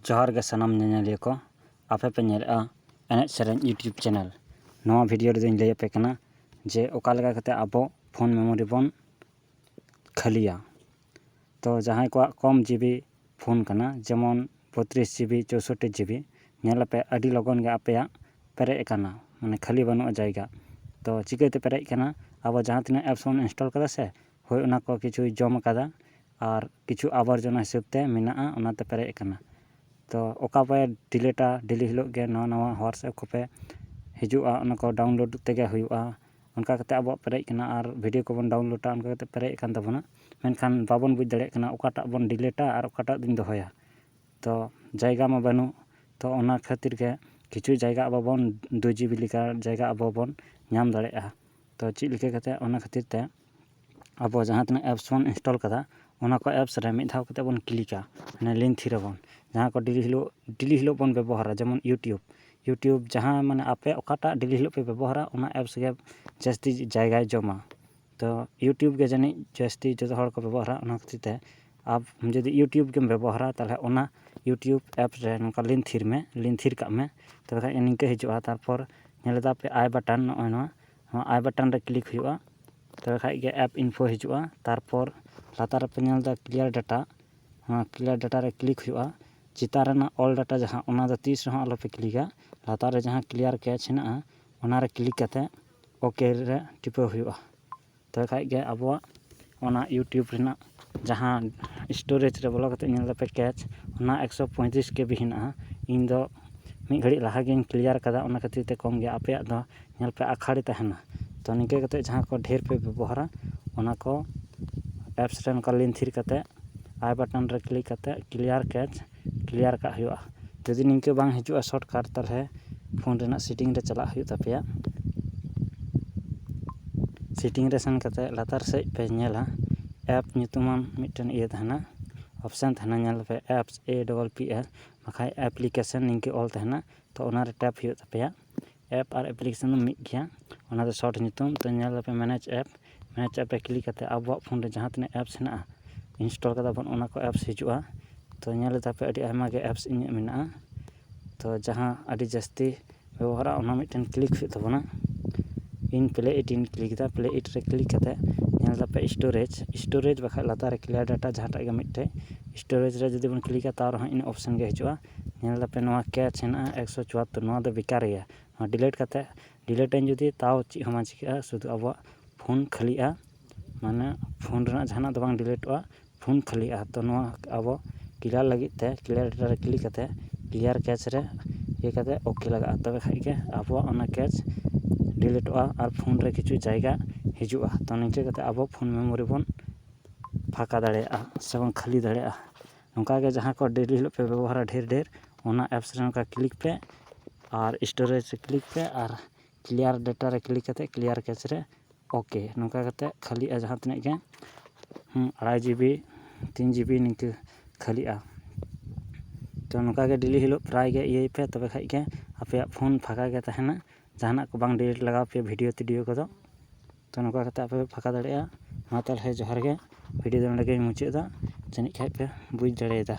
जोहार गे सानाम ñeñeliya ko ape pe ñel'a एनेज सेरेñ यूट्यूब चैनल नवा वीडियो रे लई पे कना जे ओका लगा कते आबो फोन मेमोरी बन खालिया तो जहां को कम जीबी फोन कना जेमन 32 जीबी 64 जीबी ñel पे अडी लगन गे आपेया पेरे कना माने खाली बनु जायगा तो चिकते पेरे कना आबो जहां तिना एप्स बन इंस्टॉल कदा से होय ओना को किछु जम कदा और किछु आवर्जना हिसाबते मेनाआ ओनाते पेरे कना तो ओका पे डिलीटा डेली हिलो गे नवा नवा व्हाट्सएप को पे हिजुआ उनको डाउनलोड तेगे हुआ उनका कते अब पेरे कना और वीडियो को बन डाउनलोडा उनका कते पेरे कन तबना मेनखान बाबन बुझ दड़े कना ओकाटा बन डिलीटा और ओकाटा दिन दोहया तो जायगा मा बानु तो ओना खातिर के किछु जायगा अब बन 2 जीबी लिका जायगा अब बन नाम दड़ेआ तो ची लिखे कते ओना खातिर ते अब जहां तना एप्स बन इंस्टॉल कदा ओना को एप्स रे मिद धाव कते बन क्लिका माने लिंक थिरा बन जहां को डेली हिलो बन व्यवहार जेमन यूट्यूब जहां माने आपे ओकाटा डेली हिलो पे व्यवहार ओना एप्स गे जास्ती जायगा जमा तो यूट्यूब के जानि जास्ती जो हर को व्यवहार ओना खातिर आप जदि यूट्यूब के व्यवहार ताले ओना यूट्यूब एप्स रे नका लिंक थिर का में तो बखा इनके हिजुआ तारपर नेलदा पे आई बटन नोना आई बटन रे क्लिक हुआ तो बखा गे ऐप इन्फो हिजुआ तारपर लातार पे नेलदा क्लियर डाटा रे क्लिक हुआ चितारना ऑल डाटा जहां ओना द 30 रहा आलो पे क्लिका लातार रे जहां क्लियर कैच हेना ओना रे क्लिक कते ओके रे टिपो हुआ तो खाइ गे अबो ओना यूट्यूब रेना जहां स्टोरेज रे बोलो कते नेल पे कैच ओना 135 केबी हेना इन दो मी घड़ी लहा गे क्लियर कदा ओना खातिर ते कम गे आपे दो नेल पे आखाड़ी तहना तो निके कते जहां को ढेर पे व्यवहार ओना को एप्स रे का लिंक थिर कते आई बटन रे क्लिक कते क्लियर कैच क्लियर का हुआ जदि निके बांग हिजुआ शॉर्टकट तारे फोन रेना सेटिंग रे चला हुआ तपेया सेटिंग रे सन कते लातार से पे नेला ऐप नितुमान मिटन ये तहना ऑप्शन तहना नेल पे एप्स APPS मखाय एप्लीकेशन निके ऑल तहना तो ओना रे टैप हुआ तपेया ऐप और एप्लीकेशन मिट गया ओना दो शॉर्ट नितुम तो नेल पे मैनेज ऐप पे क्लिक कते अब फोन रे जहां तने एप्स हेना इंस्टॉल कदा बन ओना को एप्स हिजुआ तो नेल तापे अडी आयमा गे एप्स इन मेना तो जहां अडी जास्ती व्यवहार ओना मिटन क्लिक हुई तबना इन प्ले इट इन क्लिक दा प्ले इट रे क्लिक कते नेल तापे स्टोरेज बखा लातार क्लियर डाटा जहां टागे मिटते स्टोरेज रे जदि बन क्लिक तार हाँ इन ऑप्शन गे हिजुआ नेल तापे नवा कैच हेना 174 नवा दो बेकार गया डिलीट कते डिलीट इन जदि ताव ची हमा चिका शुद्ध अब फोन खालिया माने फोन रेना जहां दो बांग डिलीटवा फोन खालिया तो नवा अब क्लियर लगी ते क्लियर डाटा रे क्लिक कते क्लियर कैच रे ये कते ओके लगा तबे खाइ के अब ओना कैच डिलीटवा और फोन रे किछु जायगा हिजुआ तो निचे कते अब फोन मेमोरी बन फाका दाड़ेआ से बन खाली दाड़ेआ नोका के जहां को डेली हिलो पे व्यवहार ढेर ओना एप्स रे नोका क्लिक पे और स्टोरेज रे क्लिक पे और क्लियर डाटा रे क्लिक कते क्लियर कैच रे ओके नोका कते खाली जहां तने के 2.5 जीबी 3 जीबी निके खाली तो नोका के डेली हिलो प्राय गे ये पे तबे खाइ के आपे फोन फाका गे तहना जहाना को बांग डिलीट लगा पे वीडियो को तो नोका कते आपे फाका दाड़ेया मा ताल है जोहार गे वीडियो दे लगे मुचादा जनि खाइ पे बुझ दाड़ेदा।